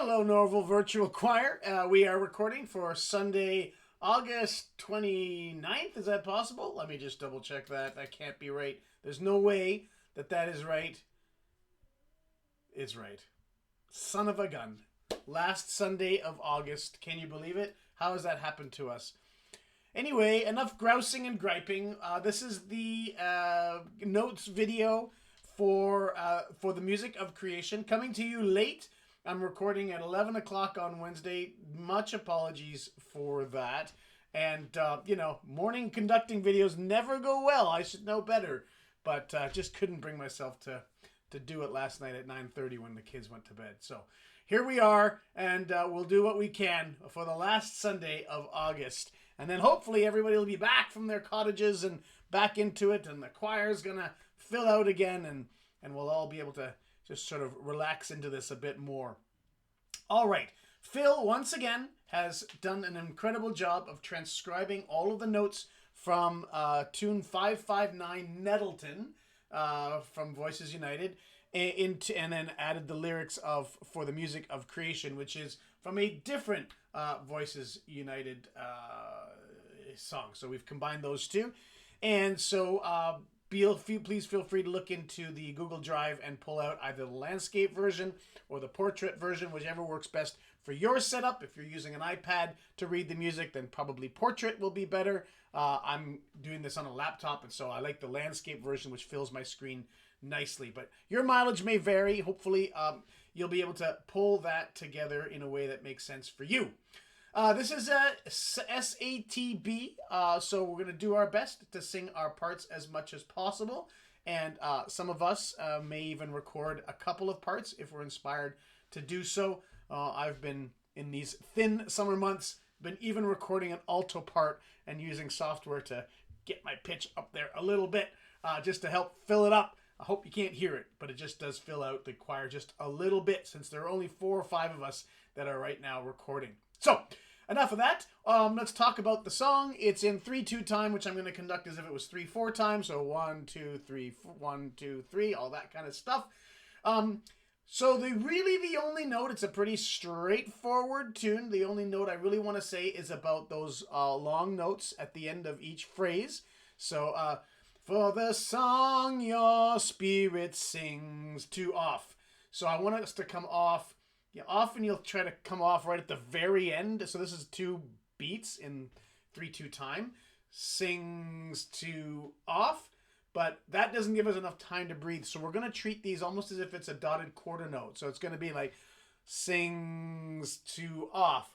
Hello, Norval Virtual Choir. We are recording for Sunday, August 29th. Is that possible? Let me just double check that. That can't be right. There's no way that that is right. It's right. Son of a gun. Last Sunday of August. Can you believe it? How has that happened to us? Anyway, enough grousing and griping. This is the notes video for the music of creation, coming to you late. I'm recording at 11 o'clock on Wednesday. Much apologies for that. And, morning conducting videos never go well. I should know better. But just couldn't bring myself to do it last night at 9:30 when the kids went to bed. So here we are, and we'll do what we can for the last Sunday of August. And then hopefully everybody will be back from their cottages and back into it, and the choir's going to fill out again, and we'll all be able to just sort of relax into this a bit more. All right. Phil, once again, has done an incredible job of transcribing all of the notes from tune 559 Nettleton from Voices United and then added the lyrics for the music of creation, which is from a different Voices United song. So we've combined those two. And so please feel free to look into the Google Drive and pull out either the landscape version or the portrait version, whichever works best for your setup. If you're using an iPad to read the music, then probably portrait will be better. I'm doing this on a laptop, and so I like the landscape version, which fills my screen nicely. But your mileage may vary. Hopefully, you'll be able to pull that together in a way that makes sense for you. This is a SATB, so we're going to do our best to sing our parts as much as possible. And some of us may even record a couple of parts if we're inspired to do so. I've been, in these thin summer months, been even recording an alto part and using software to get my pitch up there a little bit, just to help fill it up. I hope you can't hear it, but it just does fill out the choir just a little bit, since there are only 4 or 5 of us that are right now recording. So, enough of that. Let's talk about the song. It's in 3/2 time, which I'm going to conduct as if it was 3/4 time. So 1, 2, 3, 1, 2, 3, all that kind of stuff. So the only note, it's a pretty straightforward tune. The only note I really want to say is about those long notes at the end of each phrase. So, for the song your spirit sings to off. So I want us to come off. Yeah, often you'll try to come off right at the very end. So this is 2 beats in 3/2 time. Sings to off. But that doesn't give us enough time to breathe. So we're going to treat these almost as if it's a dotted quarter note. So it's going to be like sings to off.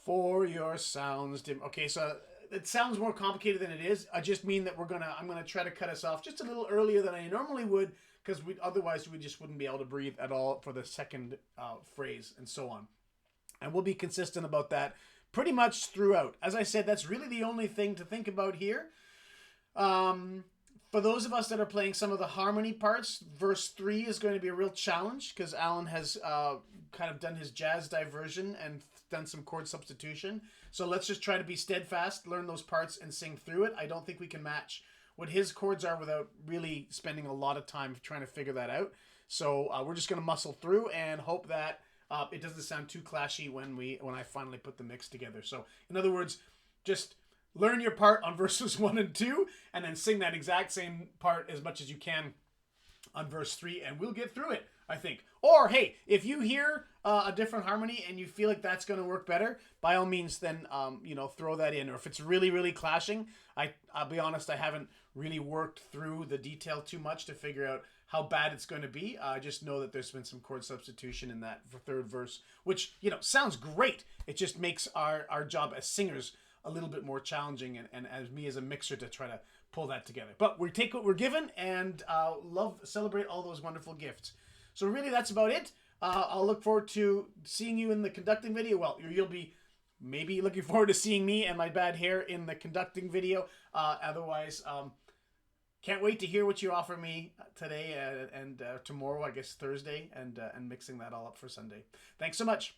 For your sounds dim. Okay, so it sounds more complicated than it is. I just mean that I'm going to try to cut us off just a little earlier than I normally would, because otherwise we just wouldn't be able to breathe at all for the second phrase, and so on. And we'll be consistent about that pretty much throughout. As I said, that's really the only thing to think about here. For those of us that are playing some of the harmony parts, verse 3 is going to be a real challenge, because Alan has kind of done his jazz diversion and done some chord substitution. So let's just try to be steadfast, learn those parts, and sing through it. I don't think we can match what his chords are without really spending a lot of time trying to figure that out. So we're just going to muscle through and hope that it doesn't sound too clashy when I finally put the mix together. So in other words, just learn your part on verses 1 and 2, and then sing that exact same part as much as you can on verse 3, and we'll get through it, I think. Or, hey, if you hear a different harmony and you feel like that's going to work better, by all means, then, throw that in. Or if it's really, really clashing, I'll be honest, I haven't really worked through the detail too much to figure out how bad it's going to be. I just know that there's been some chord substitution in that 3rd verse, which, sounds great. It just makes our job as singers a little bit more challenging, and as me as a mixer to try to pull that together. But we take what we're given, and celebrate all those wonderful gifts. So really, that's about it. I'll look forward to seeing you in the conducting video. Well, you'll be maybe looking forward to seeing me and my bad hair in the conducting video. Otherwise, can't wait to hear what you offer me today and tomorrow, I guess Thursday, and mixing that all up for Sunday. Thanks so much.